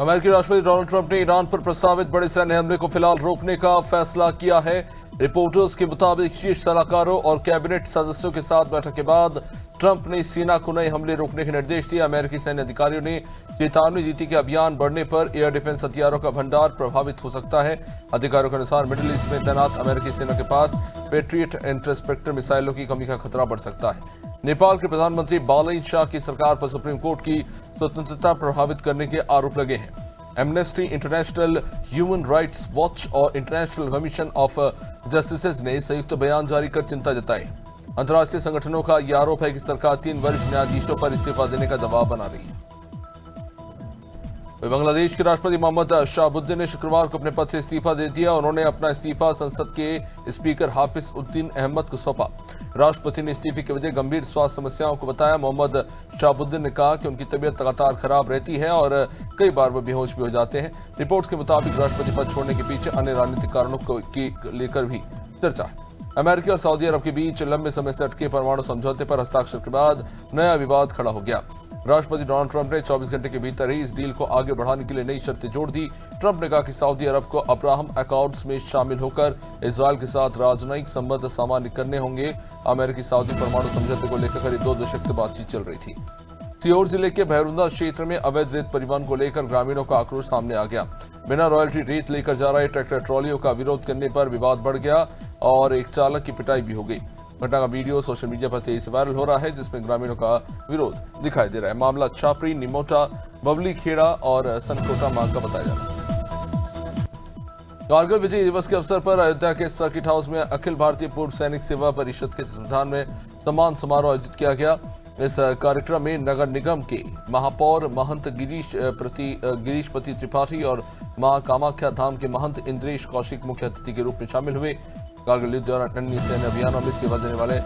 अमेरिकी राष्ट्रपति Donald Trump ने ईरान पर प्रस्तावित बड़े सैन्य हमले को फिलहाल रोकने का फैसला किया है। रिपोर्टर्स के मुताबिक शीर्ष सलाहकारों और कैबिनेट सदस्यों के साथ बैठक के बाद ट्रंप ने सेना को नए हमले रोकने के निर्देश दिए। अमेरिकी सैन्य अधिकारियों ने चेतावनी दी थी कि अभियान बढ़ने पर एयर डिफेंस हथियारों का भंडार प्रभावित हो सकता है। अधिकारियों के अनुसार मिडिल ईस्ट में तैनात अमेरिकी सेना के पास पेट्रियट इंटरसेप्टर मिसाइलों की कमी का खतरा बढ़ सकता है। नेपाल के प्रधानमंत्री बालई शाह की सरकार पर सुप्रीम कोर्ट की स्वतंत्रता प्रभावित करने के आरोप लगे हैं। Amnesty international, human rights watch और इंटरनेशनल कमीशन ऑफ जस्टिस ने संयुक्त बयान जारी कर चिंता जताई। अंतर्राष्ट्रीय संगठनों का यह आरोप है कि सरकार 3 वरिष्ठ न्यायाधीशों पर इस्तीफा देने का दबाव बना रही है। बांग्लादेश के राष्ट्रपति मोहम्मद शहाबुद्दीन ने शुक्रवार को अपने पद से इस्तीफा दे दिया। उन्होंने अपना इस्तीफा संसद के स्पीकर हाफिज उद्दीन अहमद को सौंपा। राष्ट्रपति ने इस्तीफे की वजह गंभीर स्वास्थ्य समस्याओं को बताया। मोहम्मद शहाबुद्दीन ने कहा कि उनकी तबीयत लगातार खराब रहती है और कई बार वो बेहोश भी हो जाते हैं। रिपोर्ट्स के मुताबिक राष्ट्रपति पद छोड़ने के पीछे अन्य राजनीतिक कारणों को लेकर भी चर्चा है। अमेरिका और सऊदी अरब के बीच लंबे समय से अटके परमाणु समझौते पर हस्ताक्षर के बाद नया विवाद खड़ा हो गया। राष्ट्रपति डोनाल्ड ट्रंप ने 24 घंटे के भीतर ही इस डील को आगे बढ़ाने के लिए नई शर्तें जोड़ दी। ट्रंप ने कहा कि सऊदी अरब को अब्राहम अकॉर्ड्स में शामिल होकर इजरायल के साथ राजनयिक संबंध सामान्य करने होंगे। अमेरिकी सऊदी परमाणु समझौते को लेकर करीब 2 दशक से बातचीत चल रही थी। सीहोर जिले के भैरुंदा क्षेत्र में अवैध रेत परिवहन को लेकर ग्रामीणों का आक्रोश सामने आ गया। बिना रॉयल्टी रेत लेकर जा रहे ट्रैक्टर ट्रॉलियों का विरोध करने पर विवाद बढ़ गया और एक चालक की पिटाई भी हो गई। घटना का वीडियो सोशल मीडिया पर तेजी से वायरल हो रहा है, जिसमें ग्रामीणों का विरोध दिखाई दे रहा है। मामला छापरी, निमोटा, बबली खेड़ा और सनकोटा मार्ग का बताया जा रहा है। कारगिल विजय दिवस के अवसर पर अयोध्या के सर्किट हाउस में अखिल भारतीय पूर्व सैनिक सेवा परिषद के तत्वावधान में सम्मान समारोह आयोजित किया गया। इस कार्यक्रम में नगर निगम के महापौर महंत गिरीशपति त्रिपाठी और मां कामाख्या धाम के महंत इंद्रेश कौशिक मुख्य अतिथि के रूप में शामिल हुए। कारगिल युद्ध दौरान अन्य सैन्य अभियानों में सेवा देने वाले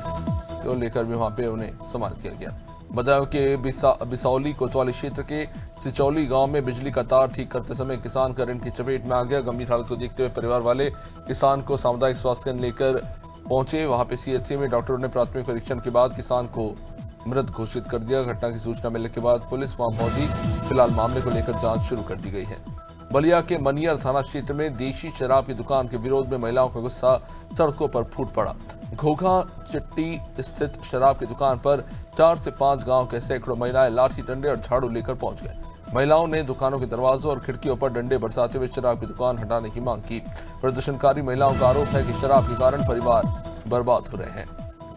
को लेकर भी वहां पे उन्हें सम्मानित किया गया। बताया कि बिसौली कोतवाली क्षेत्र के सिचौली गांव में बिजली का तार ठीक करते समय किसान करंट की चपेट में आ गया। गंभीर हालत को देखते हुए परिवार वाले किसान को सामुदायिक स्वास्थ्य केंद्र लेकर पहुंचे। वहां पे सीएचसी में डॉक्टरों ने प्राथमिक परीक्षण के बाद किसान को मृत घोषित कर दिया। घटना की सूचना मिलने के बाद पुलिस वहां पहुंची। फिलहाल मामले को लेकर जांच शुरू कर दी गई है। बलिया के मनियर थाना क्षेत्र में देशी शराब की दुकान के विरोध में महिलाओं का गुस्सा सड़कों पर फूट पड़ा। घोघा चिट्टी स्थित शराब की दुकान पर 4 से 5 गांव के सैकड़ों महिलाएं लाठी डंडे और झाड़ू लेकर पहुंच गए। महिलाओं ने दुकानों के दरवाजों और खिड़कियों पर डंडे बरसाते हुए शराब की दुकान हटाने की मांग की। प्रदर्शनकारी महिलाओं का आरोप है कि शराब के कारण परिवार बर्बाद हो रहे हैं।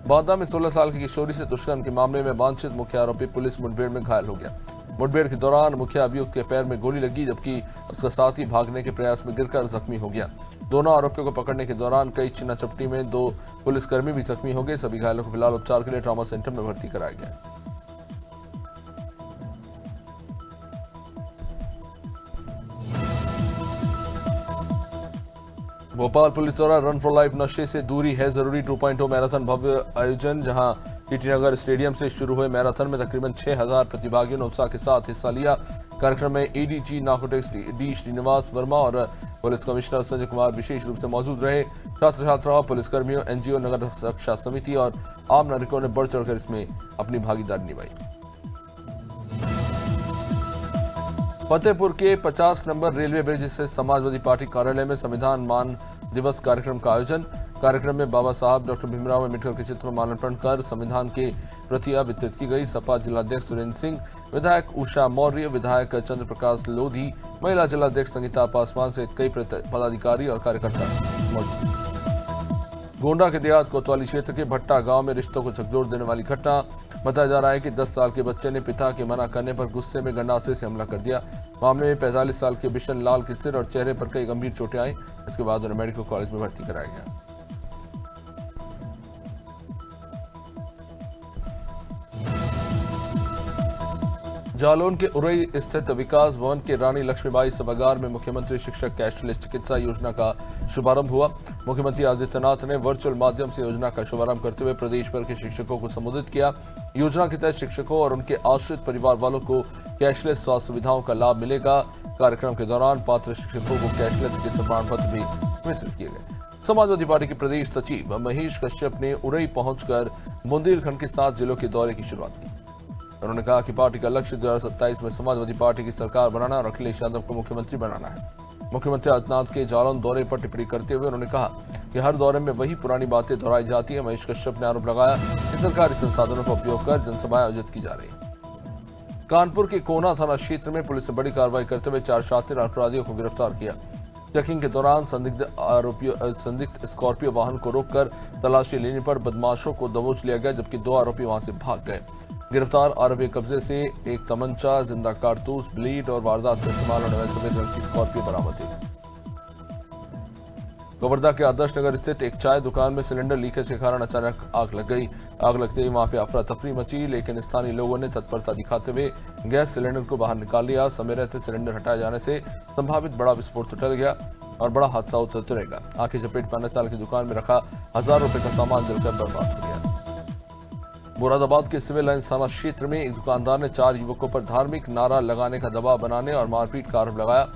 बांदा में 16 साल की किशोरी से दुष्कर्म के मामले में वांछित मुख्य आरोपी पुलिस मुठभेड़ में घायल हो गया। मुठभेड़ के दौरान मुख्य अभियुक्त के पैर में गोली लगी, जबकि उसका साथी भागने के प्रयास में गिरकर जख्मी हो गया। दोनों आरोपियों को पकड़ने के दौरान कई छीना चपटी में 2 पुलिसकर्मी भी जख्मी हो गए। सभी घायलों को फिलहाल उपचार के लिए ट्रॉमा सेंटर में भर्ती कराया गया। भोपाल पुलिस द्वारा रन फॉर लाइफ नशे से दूरी है जरूरी 2.0 मैराथन भव्य आयोजन। जहां टीटी नगर स्टेडियम से शुरू हुए मैराथन में तकरीबन 6000 प्रतिभागियों ने उत्साह के साथ हिस्सा लिया। कार्यक्रम में ADG narcotics D Srinivas Verma और पुलिस कमिश्नर संजय कुमार विशेष रूप से मौजूद रहे। छात्र छात्राओं, पुलिसकर्मियों, एनजीओ, नगर रक्षा समिति और आम नागरिकों ने बढ़ चढ़कर इसमें अपनी भागीदारी निभाई। फतेहपुर के 50 नंबर रेलवे ब्रिज स्थित समाजवादी पार्टी कार्यालय में संविधान मान दिवस कार्यक्रम का आयोजन। कार्यक्रम में बाबा साहब डॉक्टर भीमराव अम्बेडकर के चित्र पर माल्यार्पण कर संविधान की प्रतियां वितरित की गई। सपा जिलाध्यक्ष सुरेंद्र सिंह, विधायक उषा मौर्य, विधायक चंद्र प्रकाश लोधी, महिला जिलाध्यक्ष संगीता पासवान सहित कई पदाधिकारी और कार्यकर्ता मौजूद। गोंडा के देहात कोतवाली क्षेत्र के भट्टा गांव में रिश्तों को झकझोर देने वाली घटना। बताया जा रहा है कि 10 साल के बच्चे ने पिता के मना करने पर गुस्से में गंडासे से हमला कर दिया। मामले में 45 साल के बिशन लाल के सिर और चेहरे पर कई गंभीर चोटें आई। इसके बाद उन्हें मेडिकल कॉलेज में भर्ती कराया गया। जालौन के उरई स्थित विकास भवन के रानी लक्ष्मीबाई सभागार में मुख्यमंत्री शिक्षक कैशलेस चिकित्सा योजना का शुभारंभ हुआ। मुख्यमंत्री आदित्यनाथ ने वर्चुअल माध्यम से योजना का शुभारंभ करते हुए प्रदेश भर के शिक्षकों को संबोधित किया। योजना के तहत शिक्षकों और उनके आश्रित परिवार वालों को कैशलेस स्वास्थ्य सुविधाओं का लाभ मिलेगा। कार्यक्रम के दौरान पात्र शिक्षकों को कैशलेस चिकित्सा प्रमाण पत्र भी वितरित किए गए। समाजवादी पार्टी के प्रदेश सचिव महेश कश्यप ने उरई पहुंचकर बुंदेलखंड के 7 जिलों के दौरे की शुरुआत की। उन्होंने कहा कि पार्टी का लक्ष्य 2027 में समाजवादी पार्टी की सरकार बनाना और अखिलेश यादव को मुख्यमंत्री बनाना है। मुख्यमंत्री आदित्यनाथ के जालौन दौरे पर टिप्पणी करते हुए उन्होंने कहा कि हर दौरे में वही पुरानी बातें दोहराई जाती है। महेश कश्यप ने आरोप लगाया कि सरकारी संसाधनों का उपयोग कर जनसभाएं आयोजित की जा रही है। कानपुर के कोना थाना क्षेत्र में पुलिस ने बड़ी कार्रवाई करते हुए 4 शातिर अपराधियों को गिरफ्तार किया। चेकिंग के दौरान संदिग्ध स्कॉर्पियो वाहन को रोककर तलाशी लेने पर बदमाशों को दबोच लिया गया, जबकि 2 आरोपी वहां से भाग गए। गिरफ्तार आरोपी कब्जे से एक तमंचा, जिंदा कारतूस, ब्लेड और वारदात में इस्तेमाल होने वाली सफेद रंग की स्कॉर्पियो बरामद हुई। कवर्धा के आदर्श नगर स्थित एक चाय दुकान में सिलेंडर लीकेज के कारण अचानक आग लग गई। आग लगते ही वहां पे अफरा तफरी मची, लेकिन स्थानीय लोगों ने तत्परता दिखाते हुए गैस सिलेंडर को बाहर निकाल लिया। समय रहते सिलेंडर हटाए जाने से संभावित बड़ा विस्फोट तो टल गया और बड़ा हादसा उतर रहेगा। आग की चपेट में आने साल की दुकान में रखा 1000 रुपए का सामान जलकर बर्बाद हो गया। मुरादाबाद के सिविल लाइंस थाना क्षेत्र में एक दुकानदार ने 4 युवकों पर धार्मिक नारा लगाने का दबाव बनाने और मारपीट का आरोप लगाया।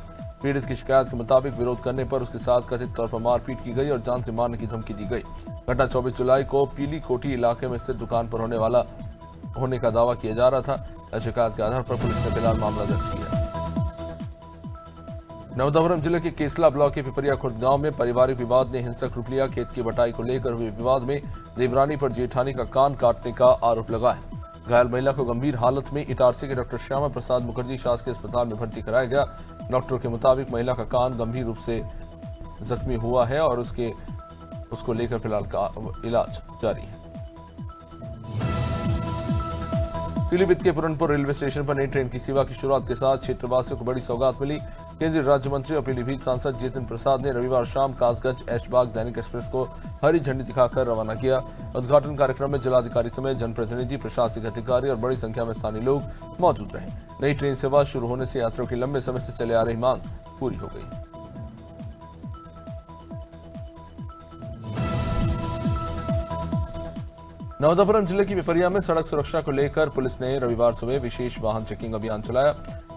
पीड़ित की शिकायत के मुताबिक विरोध करने पर उसके साथ कथित तौर पर मारपीट की गई और जान से मारने की धमकी दी गई। घटना 24 जुलाई को पीली कोठी इलाके में स्थित दुकान पर होने का दावा किया जा रहा था। शिकायत के आधार पर पुलिस ने फिलहाल मामला दर्ज किया। नवदापुरम जिले के केसला ब्लॉक के पिपरिया खुर्द गांव में पारिवारिक विवाद ने हिंसक रूप लिया। खेत की बटाई को लेकर हुए विवाद में देवरानी पर जेठानी का कान काटने का आरोप लगा है। घायल महिला को गंभीर हालत में इटारसी के डॉक्टर श्यामा प्रसाद मुखर्जी शासकीय अस्पताल में भर्ती कराया गया। डॉक्टर के मुताबिक महिला का कान गंभीर रूप से जख्मी हुआ है और उसको लेकर फिलहाल का इलाज जारी है। पीलीभीत के पुरनपुर रेलवे स्टेशन पर नई ट्रेन की सेवा की शुरुआत के साथ क्षेत्रवासियों को बड़ी सौगात मिली। केंद्रीय राज्य मंत्री और पीलीभीत सांसद जितिन प्रसाद ने रविवार शाम कासगंज ऐशबाग दैनिक एक्सप्रेस को हरी झंडी दिखाकर रवाना किया। उद्घाटन कार्यक्रम में जिलाधिकारी समेत जनप्रतिनिधि, प्रशासनिक अधिकारी और बड़ी संख्या में स्थानीय लोग मौजूद रहे। नई ट्रेन सेवा शुरू होने से यात्रियों की लंबे समय से चले आ रही मांग पूरी हो गई। नवदापुरम जिले की पिपरिया में सड़क सुरक्षा को लेकर पुलिस ने रविवार सुबह विशेष वाहन चेकिंग अभियान चलाया।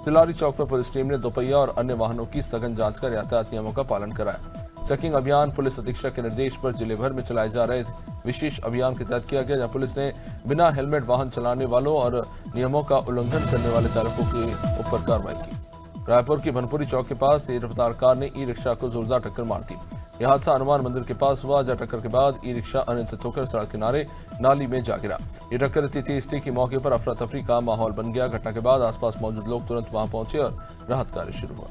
तिलारी चौक पर पुलिस टीम ने दोपहिया और अन्य वाहनों की सघन जांच कर यातायात नियमों का पालन कराया। चेकिंग अभियान पुलिस अधीक्षक के निर्देश पर जिले भर में चलाए जा रहे विशेष अभियान के तहत किया गया, जहां पुलिस ने बिना हेलमेट वाहन चलाने वालों और नियमों का उल्लंघन करने वाले चालकों के ऊपर कार्रवाई की। रायपुर की भनपुरी चौक के पास तेज रफ्तार कार ने ई रिक्शा को जोरदार टक्कर मार दी। यह हादसा हनुमान मंदिर के पास हुआ, जहां टक्कर के बाद ई रिक्शा अनियंत्रित होकर सड़क किनारे नाली में जा गिरा। ये टक्कर इतनी तेज थी कि मौके पर अफरा तफरी का माहौल बन गया। घटना के बाद आसपास मौजूद लोग तुरंत वहां पहुंचे और राहत कार्य शुरू हुआ।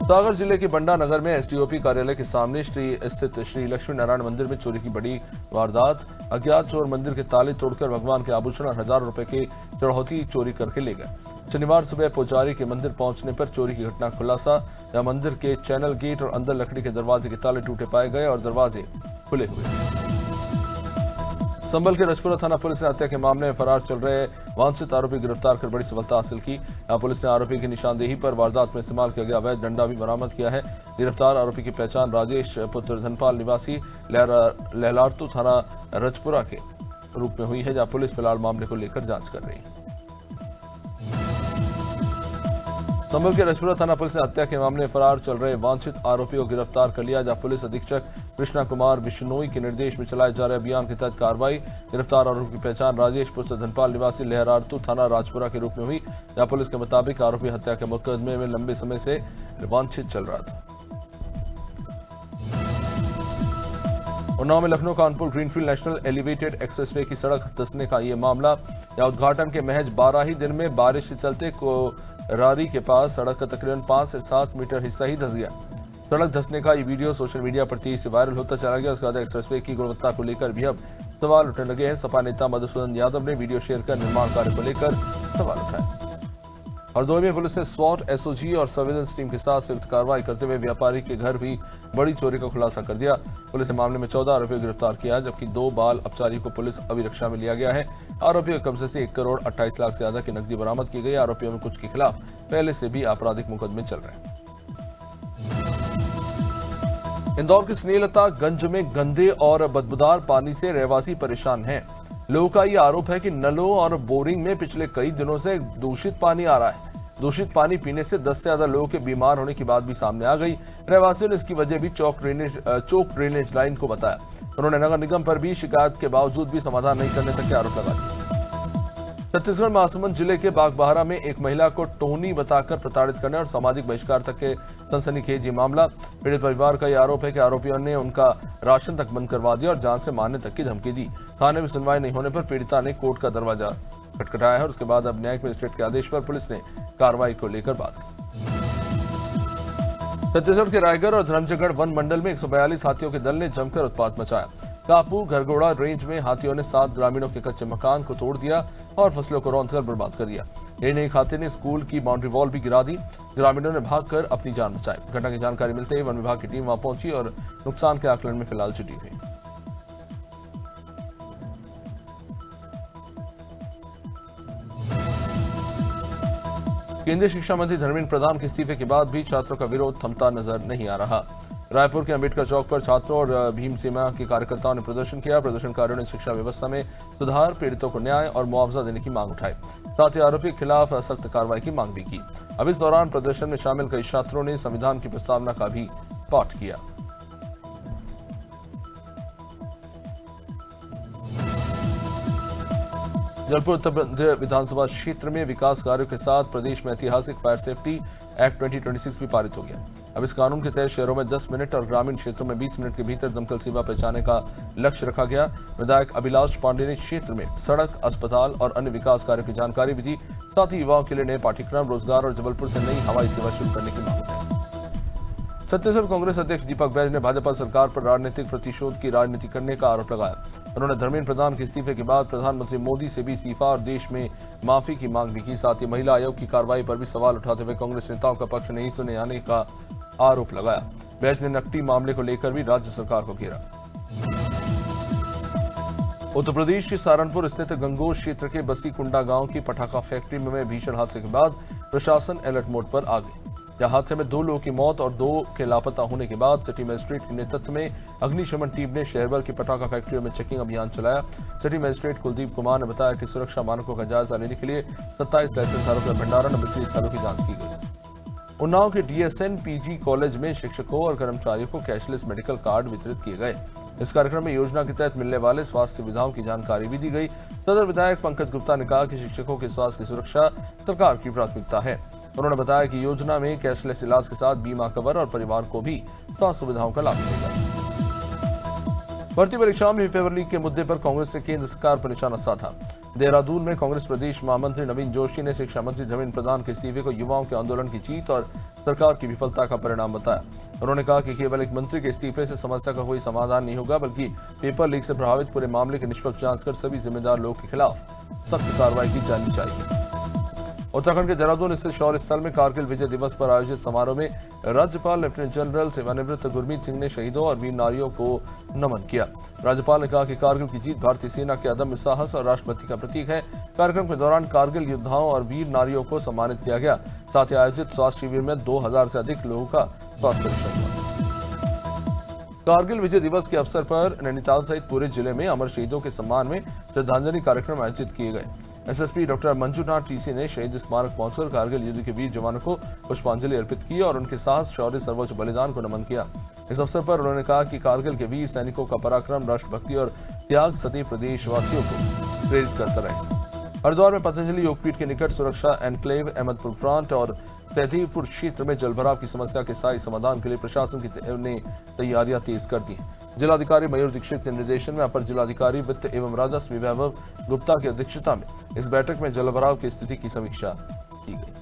सागर जिले के बंडा नगर में एसडीओपी कार्यालय के सामने स्थित श्री लक्ष्मी नारायण मंदिर में चोरी की बड़ी वारदात। अज्ञात चोर मंदिर के ताले तोड़कर भगवान के आभूषण और 1000 रुपए के चढ़ौती चोरी करके ले गए। शनिवार सुबह पुजारी के मंदिर पहुंचने पर चोरी की घटना खुलासा। यहां मंदिर के चैनल गेट और अंदर लकड़ी के दरवाजे के ताले टूटे पाए गए और दरवाजे खुले हुए। संभल के रजपुरा थाना पुलिस ने हत्या के मामले में फरार चल रहे वांछित आरोपी गिरफ्तार कर बड़ी सफलता हासिल की। यहां पुलिस ने आरोपी की निशानदेही पर वारदात में इस्तेमाल किया गया अवैध डंडा भी बरामद किया है। गिरफ्तार आरोपी की पहचान राजेश पुत्र धनपाल निवासी लहलारतू थाना रजपुरा के रूप में हुई है, जहां पुलिस फिलहाल मामले को लेकर जांच कर रही है। संभल के रजपुरा थाना पुलिस ने हत्या के मामले में फरार चल रहे वांछित आरोपी को गिरफ्तार कर लिया, जहां पुलिस अधीक्षक कृष्णा कुमार बिश्नोई के निर्देश में चलाए जा रहे अभियान के तहत कार्रवाई। गिरफ्तार आरोपी की पहचान राजेश पुत्र धनपाल निवासी लहरारतू थाना राजपुरा के रूप में हुई, जहां पुलिस के मुताबिक आरोपी हत्या के मुकदमे में लंबे समय से वांछित चल रहा था। उन्नाव में Lucknow Kanpur greenfield national elevated expressway की सड़क धंसने का ये मामला। यहां उद्घाटन के महज 12 ही दिन में बारिश के चलते रारी के पास सड़क का तकरीबन 5 से 7 मीटर हिस्सा ही धंस गया। सड़क धंसने का ये वीडियो सोशल मीडिया पर तेजी से वायरल होता चला गया। उसके बाद एक्सप्रेसवे की गुणवत्ता को लेकर भी अब सवाल उठने लगे हैं। सपा नेता मधुसूदन यादव ने वीडियो शेयर कर निर्माण कार्य को लेकर सवाल उठाए। हरदोई में पुलिस ने स्वॉट, एसओजी और सर्विलेंस टीम के साथ संयुक्त कार्रवाई करते हुए व्यापारी के घर भी बड़ी चोरी का खुलासा कर दिया। पुलिस ने मामले में 14 आरोपियों को गिरफ्तार किया, जबकि 2 बाल अपचारी को पुलिस अभिरक्षा में लिया गया है। आरोपियों के कब्जे से 1 करोड़ 28 लाख से ज्यादा की नकदी बरामद की गई। आरोपियों में कुछ के खिलाफ पहले से भी आपराधिक मुकदमे चल रहे हैं। इंदौर के स्नेहलतागंज में गंदे और बदबूदार पानी से रहवासी परेशान हैं। लोगों का यह आरोप है कि नलों और बोरिंग में पिछले कई दिनों से दूषित पानी आ रहा है। दूषित पानी पीने से 10 से ज्यादा लोगों के बीमार होने की बात भी सामने आ गई। रहवासियों ने इसकी वजह भी चौक ड्रेनेज लाइन को बताया। उन्होंने नगर निगम पर भी शिकायत के बावजूद भी समाधान नहीं करने तक के आरोप लगा दिए। छत्तीसगढ़ महासमुंद जिले के बागबाहरा में एक महिला को टोनी बताकर प्रताड़ित करने और सामाजिक बहिष्कार तक के सनसनीखेज ये मामला। पीड़ित परिवार का यह आरोप है कि आरोपियों ने उनका राशन तक बंद करवा दिया और जान से मारने तक की धमकी दी। थाने में सुनवाई नहीं होने पर पीड़िता ने कोर्ट का दरवाजा खटखटाया है और उसके बाद अब न्यायिक मजिस्ट्रेट के आदेश पर पुलिस ने कार्रवाई को लेकर बात की। छत्तीसगढ़ के रायगढ़ और धर्मजयगढ़ वन मंडल में 142 हाथियों के दल ने जमकर उत्पात मचाया। कापू घरगोड़ा रेंज में हाथियों ने 7 ग्रामीणों के कच्चे मकान को तोड़ दिया और फसलों को रौंदकर बर्बाद कर दिया। एक हाथी ने स्कूल की बाउंड्री वॉल भी गिरा दी। ग्रामीणों ने भागकर अपनी जान बचाई। घटना की जानकारी मिलते ही वन विभाग की टीम वहां पहुंची और नुकसान के आकलन में फिलहाल जुटी हुई। केंद्रीय शिक्षा मंत्री धर्मेंद्र प्रधान के इस्तीफे के बाद भी छात्रों का विरोध थमता नजर नहीं आ रहा। रायपुर के अंबेडकर चौक पर छात्रों और भीम सेना के कार्यकर्ताओं ने प्रदर्शन किया। प्रदर्शनकारियों ने शिक्षा व्यवस्था में सुधार, पीड़ितों को न्याय और मुआवजा देने की मांग उठाई। साथ ही आरोपी के खिलाफ सख्त कार्रवाई की मांग भी की। अब इस दौरान प्रदर्शन में शामिल कई छात्रों ने संविधान की प्रस्तावना का भी पाठ किया। जलपुर उत्तर मध्य विधानसभा क्षेत्र में विकास कार्यों के साथ प्रदेश में ऐतिहासिक फायर सेफ्टी एक्ट 2026 भी पारित हो गया। अब इस कानून के तहत शहरों में 10 मिनट और ग्रामीण क्षेत्रों में 20 मिनट के भीतर दमकल सेवा पहुंचाने का लक्ष्य रखा गया। विधायक अभिलाष पांडे ने क्षेत्र में सड़क, अस्पताल और अन्य विकास कार्यों की जानकारी भी दी। साथ ही युवाओं के लिए नए पाठ्यक्रम, रोजगार और जबलपुर से नई हवाई सेवा शुरू करने की मांग है। छत्तीसगढ़ कांग्रेस अध्यक्ष दीपक बैज ने भाजपा सरकार पर राजनीतिक प्रतिशोध की राजनीति करने का आरोप लगाया। उन्होंने धर्मेंद्र प्रधान के इस्तीफे के बाद प्रधानमंत्री मोदी से भी इस्तीफा और देश में माफी की मांग भी की। साथ ही महिला आयोग की कार्रवाई पर भी सवाल उठाते हुए कांग्रेस नेताओं का पक्ष नहीं सुने जाने का आरोप लगाया। बैज ने नकटी मामले को लेकर भी राज्य सरकार को घेरा। उत्तर प्रदेश के सहारनपुर स्थित गंगोह क्षेत्र के बसीकुंडा गांव की पटाखा फैक्ट्री में भीषण हादसे के बाद प्रशासन अलर्ट मोड पर आ गई। यह हादसे में 2 लोगों की मौत और 2 के लापता होने के बाद सिटी मजिस्ट्रेट के नेतृत्व में अग्निशमन टीम ने शहर भर की पटाखा फैक्ट्रियों में चेकिंग अभियान चलाया। सिटी मजिस्ट्रेट कुलदीप कुमार ने बताया कि सुरक्षा मानकों का जायजा लेने के लिए 27 लाइसेंस धारकों के भंडारण और बिक्री स्थलों की जांच की गई। उन्नाव के डीएसएन पीजी कॉलेज में शिक्षकों और कर्मचारियों को कैशलेस मेडिकल कार्ड वितरित किए गए। इस कार्यक्रम में योजना के तहत मिलने वाले स्वास्थ्य सुविधाओं की जानकारी भी दी गई। सदर विधायक पंकज गुप्ता ने कहा कि शिक्षकों के स्वास्थ्य की सुरक्षा सरकार की प्राथमिकता है। उन्होंने बताया कि योजना में कैशलेस इलाज के साथ बीमा कवर और परिवार को भी स्वास्थ्य सुविधाओं का लाभ मिलेगा। भर्ती परीक्षाओं में पेपर लीक के मुद्दे पर कांग्रेस ने केंद्र सरकार पर निशाना साधा। देहरादून में कांग्रेस प्रदेश महामंत्री नवीन जोशी ने शिक्षा मंत्री धर्मेंद्र प्रधान के इस्तीफे को युवाओं के आंदोलन की जीत और सरकार की विफलता का परिणाम बताया। उन्होंने कहा कि केवल एक मंत्री के इस्तीफे से समस्या का कोई समाधान नहीं होगा, बल्कि पेपर लीक से प्रभावित पूरे मामले की निष्पक्ष जांच कर सभी जिम्मेदार लोगों के खिलाफ सख्त कार्रवाई की जानी चाहिए। उत्तराखंड के देहरादून स्थित शौर्य स्थल में कारगिल विजय दिवस पर आयोजित समारोह में राज्यपाल लेफ्टिनेंट जनरल सेवानिवृत्त गुरमीत सिंह ने शहीदों और वीर नारियों को नमन किया। राज्यपाल ने कहा कि कारगिल की जीत भारतीय सेना के अदम्य साहस और राष्ट्रभक्ति का प्रतीक है। कार्यक्रम के दौरान कारगिल योद्धाओं और वीर नारियों को सम्मानित किया गया। साथ ही आयोजित स्वास्थ्य शिविर में 2000 से अधिक लोगों का स्वास्थ्य परीक्षण हुआ। कारगिल विजय दिवस के अवसर पर नैनीताल सहित पूरे जिले में अमर शहीदों के सम्मान में श्रद्धांजलि कार्यक्रम आयोजित किए गए। एसएसपी डॉक्टर मंजूनाथ टीसी ने शहीद स्मारक पहुंचकर कारगिल युद्ध के वीर जवानों को पुष्पांजलि अर्पित की और उनके साहस, शौर्य, सर्वोच्च बलिदान को नमन किया। इस अवसर पर उन्होंने कहा कि कारगिल के वीर सैनिकों का पराक्रम, राष्ट्रभक्ति और त्याग सदैव प्रदेशवासियों को प्रेरित करता रहे। हरिद्वार में पतंजलि योगपीठ के निकट सुरक्षा एनक्लेव, अहमदपुर प्रांत और तहदीरपुर क्षेत्र में जलभराव की समस्या के स्थायी समाधान के लिए प्रशासन ने तैयारियां तेज कर दी। जिलाधिकारी मयूर दीक्षित के निर्देशन में अपर जिलाधिकारी वित्त एवं राजस्व वैभव गुप्ता की अध्यक्षता में इस बैठक में जलभराव की स्थिति की समीक्षा की गई।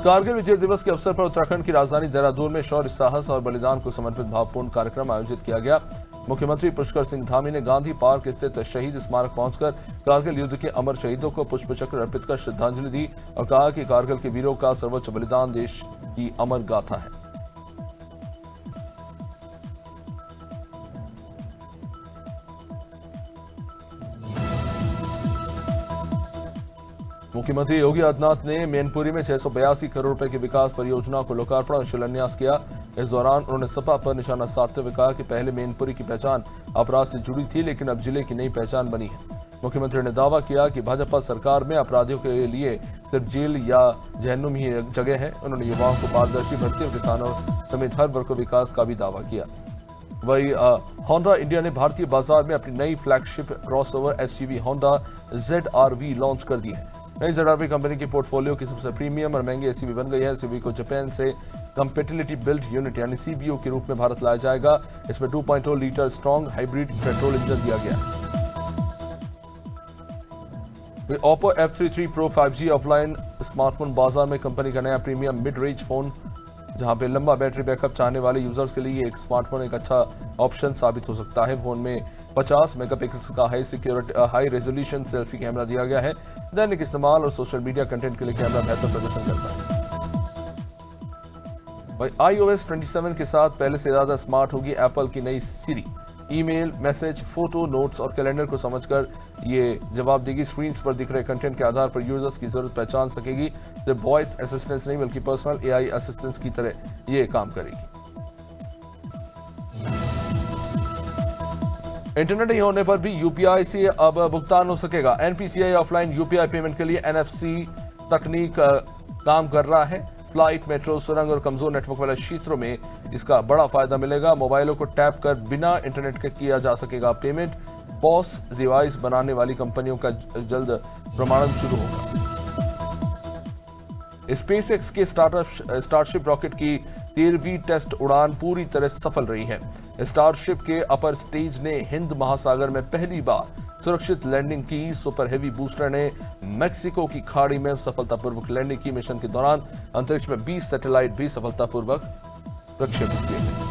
कारगिल विजय दिवस के अवसर पर उत्तराखंड की राजधानी देहरादून में शौर्य, साहस और बलिदान को समर्पित भावपूर्ण कार्यक्रम आयोजित किया गया। मुख्यमंत्री पुष्कर सिंह धामी ने गांधी पार्क स्थित शहीद स्मारक पहुंचकर कारगिल युद्ध के अमर शहीदों को पुष्पचक्र अर्पित कर श्रद्धांजलि दी और कहा कि कारगिल के वीरों का सर्वोच्च बलिदान देश की अमर गाथा है। मुख्यमंत्री योगी आदित्यनाथ ने मैनपुरी में 682 करोड़ रुपए की विकास परियोजना को लोकार्पण और शिलान्यास किया। इस दौरान उन्होंने सपा पर निशाना साधते हुए कहा कि पहले मैनपुरी की पहचान अपराध से जुड़ी थी, लेकिन अब जिले की नई पहचान बनी है। मुख्यमंत्री ने दावा किया कि भाजपा सरकार में अपराधियों के लिए सिर्फ जेल या जहन्नुम ही जगह है। उन्होंने युवाओं को पारदर्शी भर्ती और किसानों समेत हर वर्ग को विकास का भी दावा किया। वही होंडा इंडिया ने भारतीय बाजार में अपनी नई flagship crossover SUV Honda ZR-V launch कर दी है। नई ZR-V कंपनी की पोर्टफोलियो की सबसे प्रीमियम और महंगी एसयूवी बन गई है। एसयूवी को जापान से कंपेटिबिलिटी बिल्ड यूनिट यानी CBU के रूप में भारत लाया जाएगा। इसमें 2.0 litre strong hybrid petrol engine दिया गया है। Oppo F33 Pro 5G offline smartphone बाजार में कंपनी का नया प्रीमियम मिड रेंज फोन, जहां पे लंबा बैटरी बैकअप चाहने वाले यूजर्स के लिए एक स्मार्टफोन एक अच्छा ऑप्शन साबित हो सकता है। फोन में 50 मेगापिक्सल का हाई रेजोल्यूशन सेल्फी कैमरा दिया गया है। दैनिक इस्तेमाल और सोशल मीडिया कंटेंट के लिए कैमरा बेहतर प्रदर्शन करता है। iOS 27 के साथ पहले से ज्यादा स्मार्ट होगी एप्पल की नई सीरी। ईमेल, मैसेज, फोटो, नोट्स और कैलेंडर को समझकर ये जवाब देगी। स्क्रीन पर दिख रहे कंटेंट के आधार पर यूजर्स की जरूरत पहचान सकेगी। सिर्फ वॉइस असिस्टेंस नहीं बल्कि पर्सनल AI असिस्टेंस की तरह ये काम करेगी। इंटरनेट नहीं होने पर भी UPI से अब भुगतान हो सकेगा। NPCI ऑफलाइन UPI पेमेंट के लिए NFC तकनीक काम कर रहा है। फ्लाइट, मेट्रो, सुरंग और कमजोर नेटवर्क वाले क्षेत्रों में इसका बड़ा फायदा मिलेगा। मोबाइलों को टैप कर बिना इंटरनेट के किया जा सकेगा पेमेंट। POS डिवाइस बनाने वाली कंपनियों का जल्द प्रमाणन शुरू होगा। SpaceX के स्टारशिप रॉकेट की 13वीं टेस्ट उड़ान पूरी तरह सफल रही है। स्टारशिप के अपर स्टेज ने हिंद महासागर में पहली बार सुरक्षित लैंडिंग की। सुपर हेवी बूस्टर ने मेक्सिको की खाड़ी में सफलतापूर्वक लैंडिंग की। मिशन के दौरान अंतरिक्ष में 20 सैटेलाइट भी सफलतापूर्वक प्रक्षेपित किए गए।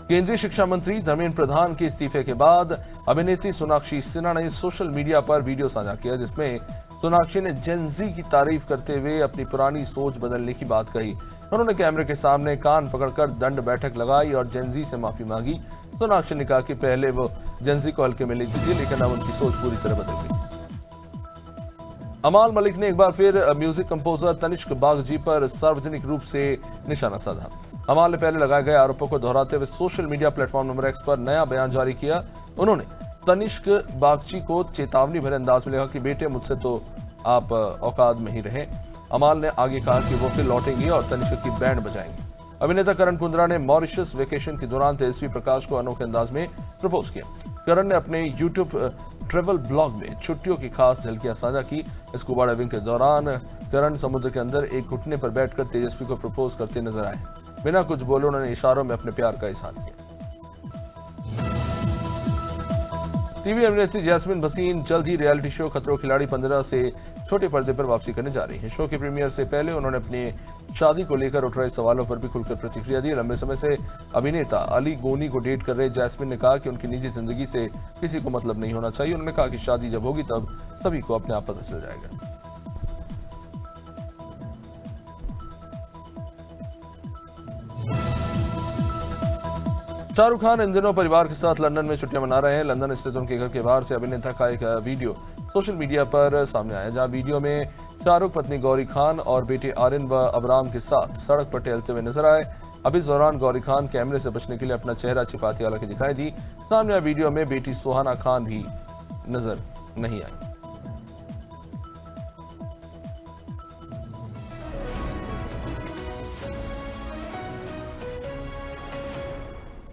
केंद्रीय शिक्षा मंत्री धर्मेंद्र प्रधान के इस्तीफे के बाद अभिनेत्री सोनाक्षी सिन्हा ने सोशल मीडिया पर वीडियो साझा किया, जिसमें सोनाक्षी ने जेन ज़ी की तारीफ करते हुए अपनी पुरानी सोच बदलने की बात कही। उन्होंने कैमरे के सामने कान पकड़कर दंड बैठक लगाई और जेन ज़ी से माफी मांगी। सोनाक्षी ने कहा कि पहले वो जेन ज़ी को हल्के में लेती थी, लेकिन अब उनकी सोच पूरी तरह बदल गई। अमाल मलिक ने एक बार फिर म्यूजिक कंपोजर तनिष्क बागची पर सार्वजनिक रूप से निशाना साधा। अमाल ने पहले लगाए गए आरोपों को दोहराते हुए social media platform number X पर नया बयान जारी किया। उन्होंने तनिष्क बागची को चेतावनी भरे अंदाज में लिखा कि बेटे मुझसे तो आप औकात में ही रहे। अमाल ने आगे कहा कि वो फिर लौटेंगे और तनिष्क की बैंड बजाएंगे। अभिनेता करण कुंद्रा ने मॉरिशस वेकेशन के दौरान तेजस्वी प्रकाश को अनोखे अंदाज में प्रपोज किया। करण ने अपने यूट्यूब ट्रेवल ब्लॉग में छुट्टियों की खास झलकियां साझा की। स्कूबा डाइविंग के दौरान करण समुद्र के अंदर एक घुटने पर बैठकर तेजस्वी को प्रपोज करते नजर आए। बिना कुछ बोले उन्होंने इशारों में अपने प्यार का इजहार किया। टीवी अभिनेत्री जैस्मिन भसीन जल्द ही रियलिटी शो खतरों के खिलाड़ी 15 से छोटे पर्दे पर वापसी करने जा रही है। शो के प्रीमियर से पहले उन्होंने अपनी शादी को लेकर उठ रहे सवालों पर भी खुलकर प्रतिक्रिया दी। लंबे समय से अभिनेता अली गोनी को डेट कर रहे जैस्मिन ने कहा कि उनकी निजी जिंदगी से किसी को मतलब नहीं होना चाहिए। उन्होंने कहा कि शादी जब होगी तब सभी को अपने आप पता चल जाएगा। शाहरुख खान इन दिनों परिवार के साथ लंदन में छुट्टियां मना रहे हैं। लंदन स्थित उनके घर के बाहर से अभिनेता का एक वीडियो सोशल मीडिया पर सामने आया, जहां वीडियो में शाहरुख पत्नी गौरी खान और बेटे आर्यन व अबराम के साथ सड़क पर टहलते हुए नजर आए। अब इस दौरान गौरी खान कैमरे से बचने के लिए अपना चेहरा छिपाती हालांकि दिखाई दी। सामने वीडियो में बेटी सुहाना खान भी नजर नहीं आई।